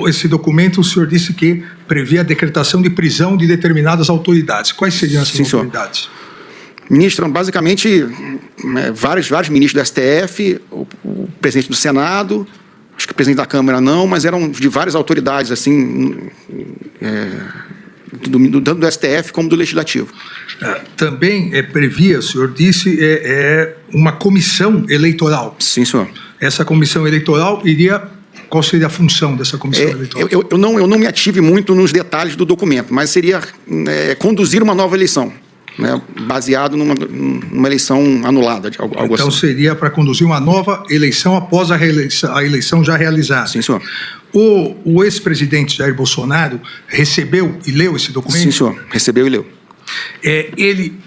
esse documento, o senhor disse que previa a decretação de prisão de determinadas autoridades. Quais seriam essas autoridades? Ministro, basicamente, vários ministros do STF, o presidente do Senado, acho que o presidente da Câmara não, mas eram de várias autoridades, assim, tanto do STF como do Legislativo. Também previa, o senhor disse, uma comissão eleitoral. Sim, senhor. Essa comissão eleitoral iria... Qual seria a função dessa comissão eleitoral? Eu não me ative muito nos detalhes do documento, mas seria conduzir uma nova eleição, né, baseado numa eleição anulada. Algo então assim. Seria para conduzir uma nova eleição após a eleição já realizada. Sim, senhor. O ex-presidente Jair Bolsonaro recebeu e leu esse documento? Sim, senhor. Recebeu e leu. Ele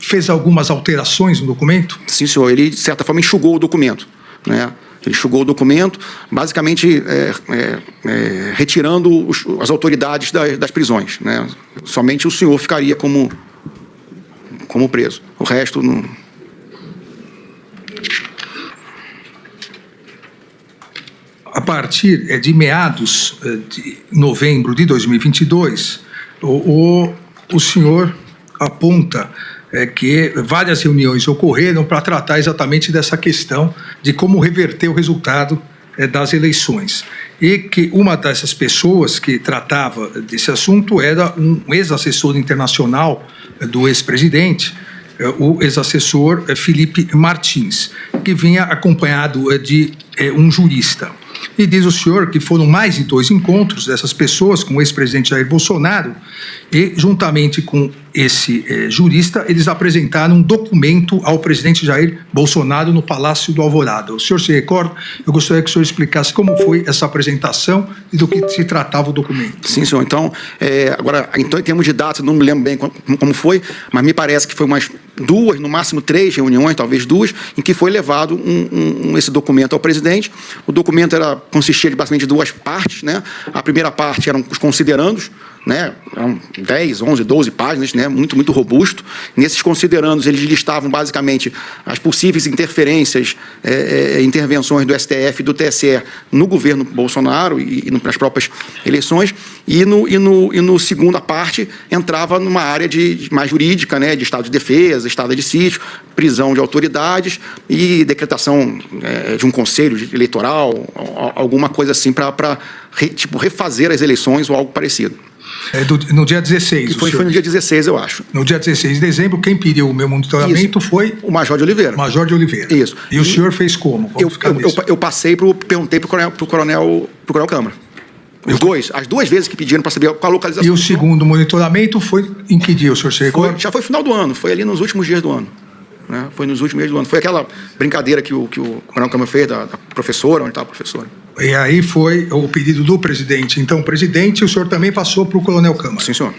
fez algumas alterações no documento? Sim, senhor. Ele, de certa forma, enxugou o documento, né? Ele enxugou o documento, basicamente retirando as autoridades das prisões, né? Somente o senhor ficaria como preso. O resto não... A partir de meados de novembro de 2022, o senhor aponta que várias reuniões ocorreram para tratar exatamente dessa questão de como reverter o resultado das eleições. E que uma dessas pessoas que tratava desse assunto era um ex-assessor internacional do ex-presidente, o ex-assessor Felipe Martins, que vinha acompanhado de um jurista. E diz o senhor que foram mais de 2 encontros dessas pessoas com o ex-presidente Jair Bolsonaro e, juntamente com esse jurista, eles apresentaram um documento ao presidente Jair Bolsonaro no Palácio do Alvorada. O senhor se recorda? Eu gostaria que o senhor explicasse como foi essa apresentação e do que se tratava o documento. Sim, senhor. Então, em termos de data, não me lembro bem como foi, mas me parece que foi umas 2, no máximo 3 reuniões, talvez 2, em que foi levado esse documento ao presidente. O documento consistia basicamente de 2 partes, né? A primeira parte eram os considerandos, né? Eram 10, 11, 12 páginas, né? Muito robusto. Nesses considerandos, eles listavam basicamente as possíveis interferências, intervenções do STF e do TSE no governo Bolsonaro e nas próprias eleições. E no segunda parte entrava numa área mais jurídica, né? De estado de defesa, estado de sítio, prisão de autoridades e decretação de um conselho eleitoral, alguma coisa assim para refazer as eleições ou algo parecido. No dia 16. Foi no dia 16, eu acho. No dia 16 de dezembro, quem pediu o meu monitoramento foi... O Major de Oliveira. Major de Oliveira. Isso. E o senhor fez como? Eu perguntei para o coronel Câmara. As 2 vezes que pediram para saber qual a localização. E o segundo monitoramento foi em que dia, o senhor se recorda? Já foi final do ano, foi ali nos últimos dias do ano. Né? Foi nos últimos dias do ano. Foi aquela brincadeira que o coronel Câmara fez da professora, onde estava a professora. E aí foi o pedido do presidente. Então, o presidente, o senhor também passou para o coronel Câmara. Sim, senhor.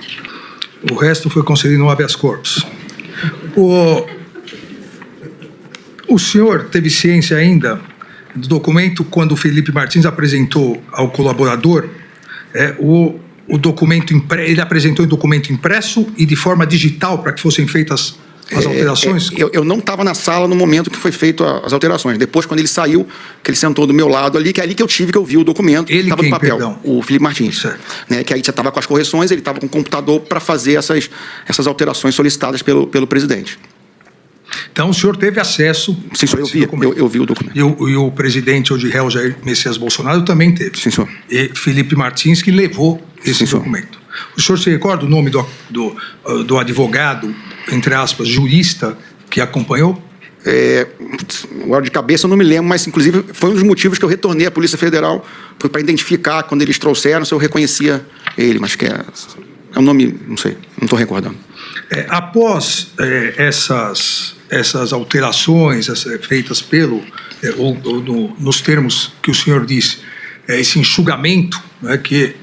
O resto foi concedido no habeas corpus. O senhor teve ciência ainda do documento quando o Felipe Martins apresentou ao colaborador o documento ele apresentou em documento impresso e de forma digital para que fossem feitas as alterações? Eu não estava na sala no momento que foi feito as alterações. Depois, quando ele saiu, que ele sentou do meu lado ali, que é ali que eu vi o documento. Ele estava no papel. Perdão? O Felipe Martins. Certo. Né, que aí já estava com as correções, ele estava com o computador para fazer essas alterações solicitadas pelo presidente. Então, o senhor teve acesso... Sim, senhor, eu vi o documento. E o presidente hoje réu Jair Messias Bolsonaro também teve. Sim, senhor. E Felipe Martins que levou esse documento. O senhor se recorda o nome do advogado, entre aspas, jurista, que acompanhou? Agora de cabeça eu não me lembro, mas inclusive foi um dos motivos que eu retornei à Polícia Federal, foi para identificar, quando eles trouxeram, se eu reconhecia ele, mas que é um nome, não sei, não estou recordando. Após essas alterações feitas nos termos que o senhor disse, esse enxugamento, né, que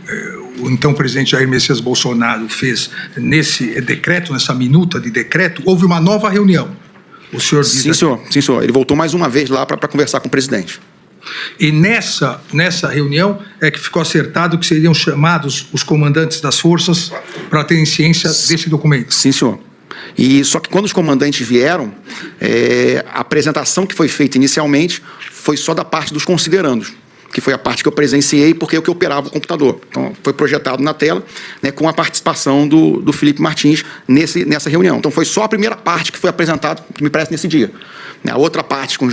o então presidente Jair Messias Bolsonaro fez nesse decreto, nessa minuta de decreto, houve uma nova reunião. O senhor diz... Sim, senhor. Sim, senhor. Ele voltou mais uma vez lá para conversar com o presidente. E nessa reunião é que ficou acertado que seriam chamados os comandantes das forças para terem ciência desse documento. Sim, senhor. E só que quando os comandantes vieram, a apresentação que foi feita inicialmente foi só da parte dos considerandos, que foi a parte que eu presenciei, porque é o que operava o computador. Então, foi projetado na tela, né, com a participação do Felipe Martins nessa reunião. Então, foi só a primeira parte que foi apresentada, que me parece, nesse dia. A outra parte, com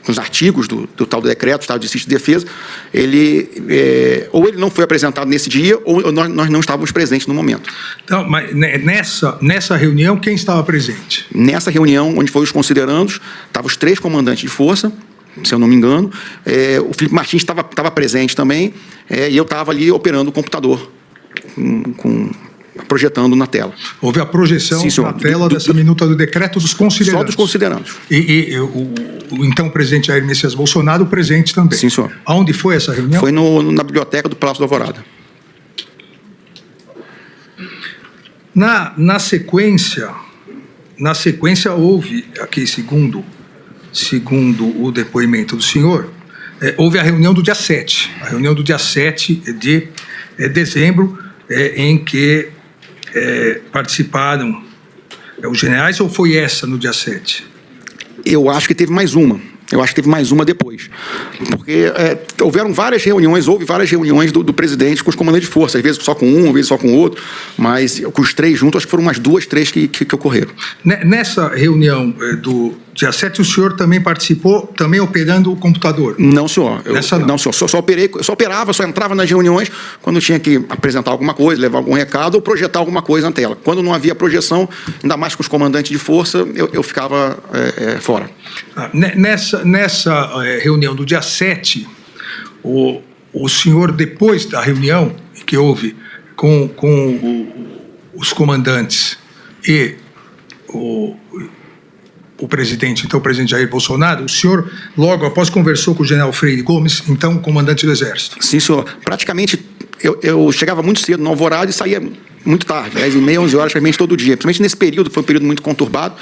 os artigos do tal do decreto, Estado de Sítio e Defesa, ou ele não foi apresentado nesse dia, ou nós não estávamos presentes no momento. Então, mas nessa reunião, quem estava presente? Nessa reunião, onde foram os considerandos, estavam os 3 comandantes de força, se eu não me engano, o Felipe Martins estava presente também, e eu estava ali operando o computador, projetando na tela. Houve a projeção Sim, senhor, na tela dessa minuta do decreto dos considerandos. Só dos considerandos. E o então presidente Jair Messias Bolsonaro presente também. Sim, senhor. Aonde foi essa reunião? Foi na biblioteca do Palácio do Alvorada. Na sequência houve, aqui segundo o depoimento do senhor, houve a reunião do dia 7, de dezembro, em que participaram os generais, ou foi essa no dia 7? Eu acho que teve mais uma. Depois. Porque houve várias reuniões do presidente com os comandantes de força, às vezes só com um, às vezes só com o outro, mas com os 3 juntos, acho que foram umas 2, 3 que ocorreram. Nessa reunião do dia 7, o senhor também participou, também operando o computador? Não, senhor. Não, senhor. Só entrava nas reuniões quando tinha que apresentar alguma coisa, levar algum recado ou projetar alguma coisa na tela. Quando não havia projeção, ainda mais com os comandantes de força, eu ficava fora. Nessa reunião do dia 7, o senhor, depois da reunião que houve com os comandantes e o presidente, então o presidente Jair Bolsonaro, o senhor logo após conversou com o general Freire Gomes, então comandante do Exército? Sim, senhor. Praticamente eu chegava muito cedo no Alvorada e saía muito tarde, 10h30, 11 horas, praticamente todo dia. Principalmente nesse período, foi um período muito conturbado,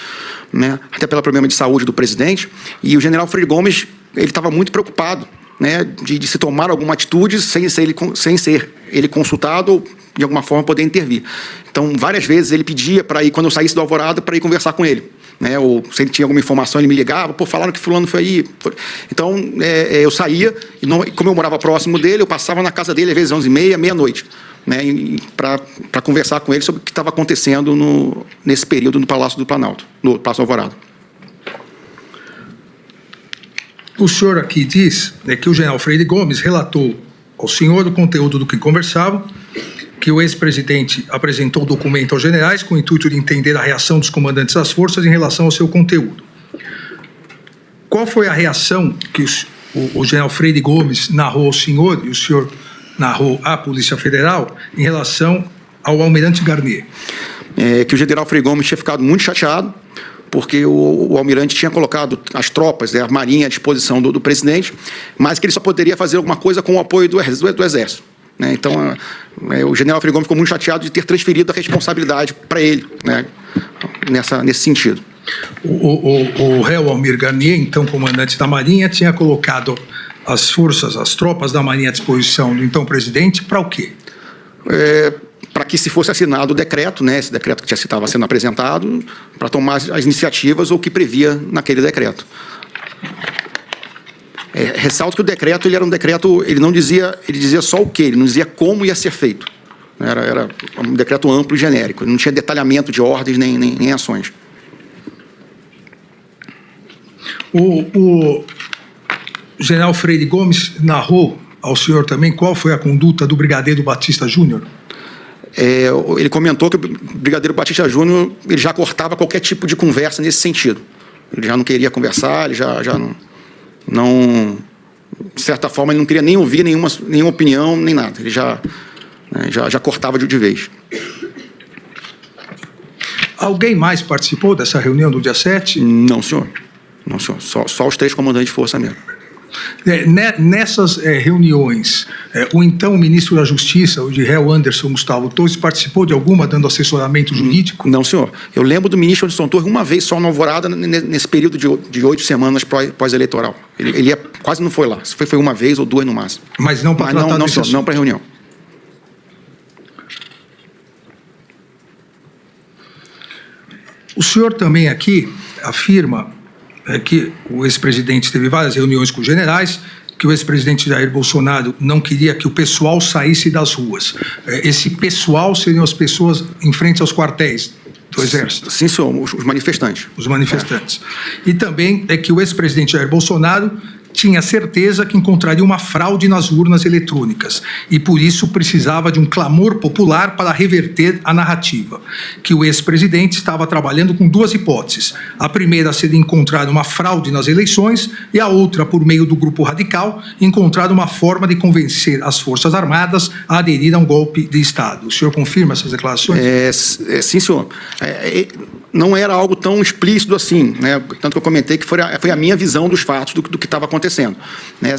né, até pelo problema de saúde do presidente, e o general Freire Gomes, ele estava muito preocupado, né, de se tomar alguma atitude sem ser ele consultado ou de alguma forma poder intervir. Então, várias vezes ele pedia para ir, quando eu saísse do Alvorada, para ir conversar com ele. Né, ou se ele tinha alguma informação, ele me ligava, falaram que fulano foi aí. Então, eu saía, e como eu morava próximo dele, eu passava na casa dele, às vezes 11h30, meia-noite, né, para conversar com ele sobre o que estava acontecendo nesse período no Palácio do Planalto, no Palácio do Alvorada. O senhor aqui diz que o general Freire Gomes relatou ao senhor o conteúdo do que conversavam, que o ex-presidente apresentou o documento aos generais com o intuito de entender a reação dos comandantes das forças em relação ao seu conteúdo. Qual foi a reação que o general Freire Gomes narrou ao senhor e o senhor narrou à Polícia Federal em relação ao almirante Garnier? Que o general Freire Gomes tinha ficado muito chateado, porque o almirante tinha colocado as tropas, a marinha à disposição do presidente, mas que ele só poderia fazer alguma coisa com o apoio do Exército. Né? Então, o general Freire Gomes ficou muito chateado de ter transferido a responsabilidade para ele, né? Nesse sentido. O réu Almir Garnier, então comandante da Marinha, tinha colocado as tropas da Marinha à disposição do então presidente para o quê? Para que se fosse assinado o decreto, né, esse decreto que já estava sendo apresentado, para tomar as iniciativas ou que previa naquele decreto. Ressalto que o decreto, ele era um decreto, ele dizia só o quê, ele não dizia como ia ser feito. Era um decreto amplo e genérico, ele não tinha detalhamento de ordens nem ações. O general Freire Gomes narrou ao senhor também qual foi a conduta do brigadeiro Batista Júnior? Ele comentou que o brigadeiro Batista Júnior ele já cortava qualquer tipo de conversa nesse sentido. Ele já não queria conversar, ele já não, de certa forma, ele não queria nem ouvir nenhuma opinião, nem nada. Ele já cortava de vez. Alguém mais participou dessa reunião do dia 7? Não, senhor. Não, senhor. Só os 3 comandantes de força mesmo. Nessas reuniões, o então ministro da Justiça, o de réu Anderson Gustavo Torres, participou de alguma dando assessoramento jurídico? Não, senhor. Eu lembro do ministro Anderson Torres uma vez só na Alvorada, nesse período de 8 semanas pós-eleitoral. Ele quase não foi lá. Foi uma vez ou 2 no máximo. Mas não para tratar desse assunto? Não para reunião. O senhor também aqui afirma que o ex-presidente teve várias reuniões com generais, que o ex-presidente Jair Bolsonaro não queria que o pessoal saísse das ruas. Esse pessoal seriam as pessoas em frente aos quartéis do Exército? Sim, senhor, os manifestantes. Os manifestantes. E também é que o ex-presidente Jair Bolsonaro tinha certeza que encontraria uma fraude nas urnas eletrônicas e, por isso, precisava de um clamor popular para reverter a narrativa. Que o ex-presidente estava trabalhando com duas hipóteses. A primeira seria encontrar uma fraude nas eleições e a outra, por meio do grupo radical, encontrar uma forma de convencer as Forças Armadas a aderir a um golpe de Estado. O senhor confirma essas declarações? Sim, senhor. Não era algo tão explícito assim, né? Tanto que eu comentei que foi a minha visão dos fatos, do que estava acontecendo, né?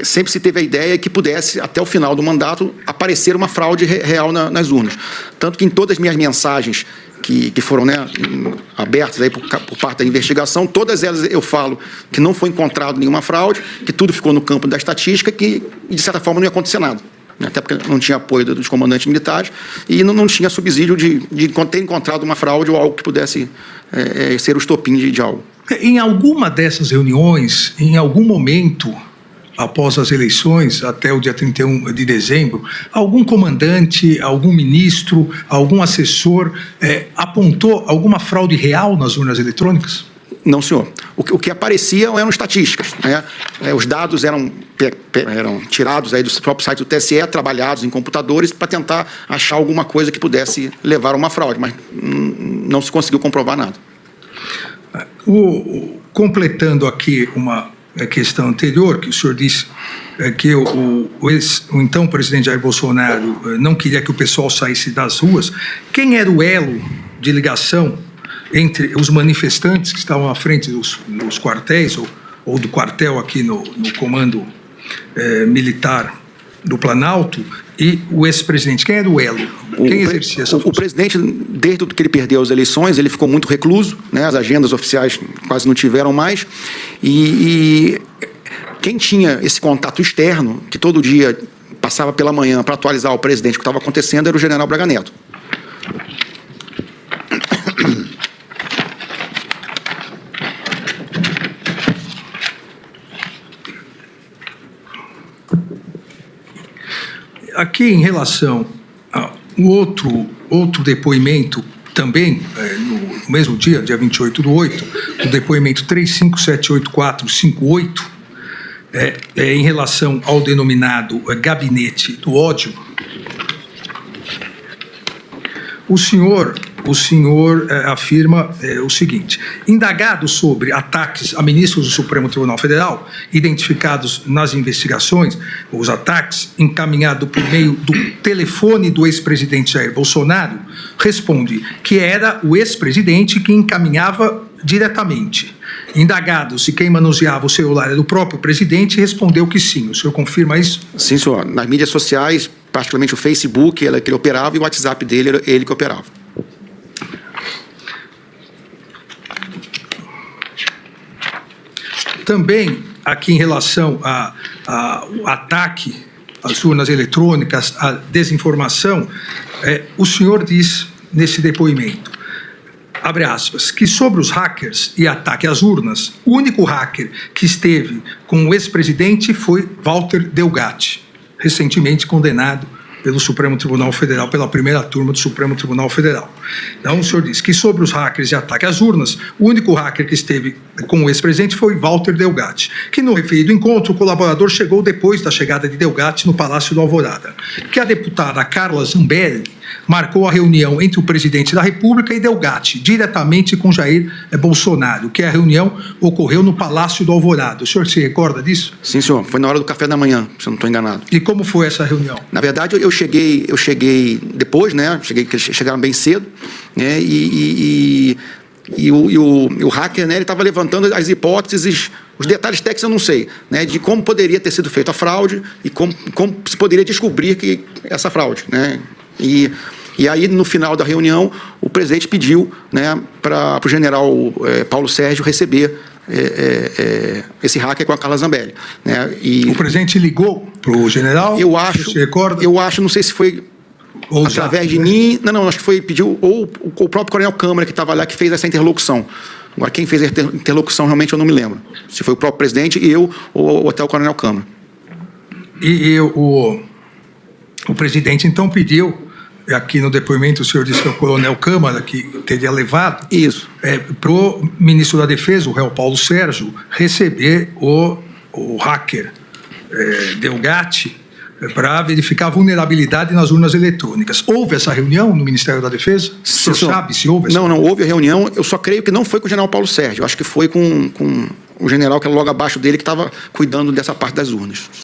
Sempre se teve a ideia que pudesse, até o final do mandato, aparecer uma fraude real nas urnas. Tanto que em todas as minhas mensagens que foram, né, abertas aí por parte da investigação, todas elas eu falo que não foi encontrado nenhuma fraude, que tudo ficou no campo da estatística, que de certa forma não ia acontecer nada. Até porque não tinha apoio dos comandantes militares e não tinha subsídio de ter encontrado uma fraude ou algo que pudesse ser o estopim de algo. Em alguma dessas reuniões, em algum momento, após as eleições, até o dia 31 de dezembro, algum comandante, algum ministro, algum assessor apontou alguma fraude real nas urnas eletrônicas? Não, senhor. O que aparecia eram estatísticas, né? Os dados eram tirados aí do próprio site do TSE, trabalhados em computadores para tentar achar alguma coisa que pudesse levar a uma fraude, mas não se conseguiu comprovar nada. Completando aqui uma questão anterior, que o senhor disse que o então presidente Jair Bolsonaro não queria que o pessoal saísse das ruas, quem era o elo de ligação entre os manifestantes que estavam à frente dos quartéis, ou do quartel aqui no comando militar do Planalto, e o ex-presidente? Quem era o elo? Quem exercia essa função? O presidente, desde que ele perdeu as eleições, ele ficou muito recluso, né? As agendas oficiais quase não tiveram mais, e quem tinha esse contato externo, que todo dia passava pela manhã para atualizar o presidente o que estava acontecendo, era o general Braga Neto. Aqui, em relação a outro depoimento, também no mesmo dia 28/8, o depoimento 35784558, em relação ao denominado gabinete do ódio, o senhor afirma o seguinte: indagado sobre ataques a ministros do Supremo Tribunal Federal, identificados nas investigações, os ataques encaminhados por meio do telefone do ex-presidente Jair Bolsonaro, responde que era o ex-presidente que encaminhava diretamente. Indagado se quem manuseava o celular era o próprio presidente, respondeu que sim. O senhor confirma isso? Sim, senhor. Nas mídias sociais, particularmente o Facebook, que ele operava, e o WhatsApp dele era ele que operava. Também, aqui em relação ao ataque às urnas eletrônicas, à desinformação, o senhor diz nesse depoimento, abre aspas, que sobre os hackers e ataque às urnas, o único hacker que esteve com o ex-presidente foi Walter Delgatti, recentemente condenado pelo Supremo Tribunal Federal, pela primeira turma do Supremo Tribunal Federal. Então, o senhor diz que sobre os hackers e ataque às urnas, o único hacker que esteve com o ex-presidente foi Walter Delgatti, que no referido encontro, o colaborador chegou depois da chegada de Delgatti no Palácio do Alvorada, que a deputada Carla Zambelli marcou a reunião entre o presidente da República e Delgatti, diretamente com Jair Bolsonaro, que a reunião ocorreu no Palácio do Alvorada. O senhor se recorda disso? Sim, senhor. Foi na hora do café da manhã, se eu não estou enganado. E como foi essa reunião? Na verdade, eu cheguei depois, né? Chegaram bem cedo, né? E o hacker, né, ele estava levantando as hipóteses, os detalhes técnicos eu não sei, né, de como poderia ter sido feita a fraude e como se poderia descobrir que essa fraude, né? E aí, no final da reunião, o presidente pediu, né, para o general Paulo Sérgio receber esse hacker com a Carla Zambelli, né? O presidente ligou para o general? Eu acho, você recorda? Eu acho, não sei se foi através de mim, não, acho que foi, pediu, ou o próprio coronel Câmara, que estava lá, que fez essa interlocução. Agora, quem fez a interlocução, realmente eu não me lembro. Se foi o próprio presidente, eu ou até o coronel Câmara. E o presidente, então, pediu, aqui no depoimento o senhor disse que é o coronel Câmara que teria levado, Isso. para o ministro da Defesa, o réu Paulo Sérgio, receber o hacker Delgatti para verificar a vulnerabilidade nas urnas eletrônicas. Houve essa reunião no Ministério da Defesa? O senhor sabe se houve essa Não houve a reunião. Eu só creio que não foi com o general Paulo Sérgio. Eu acho que foi com o general que era logo abaixo dele, que estava cuidando dessa parte das urnas.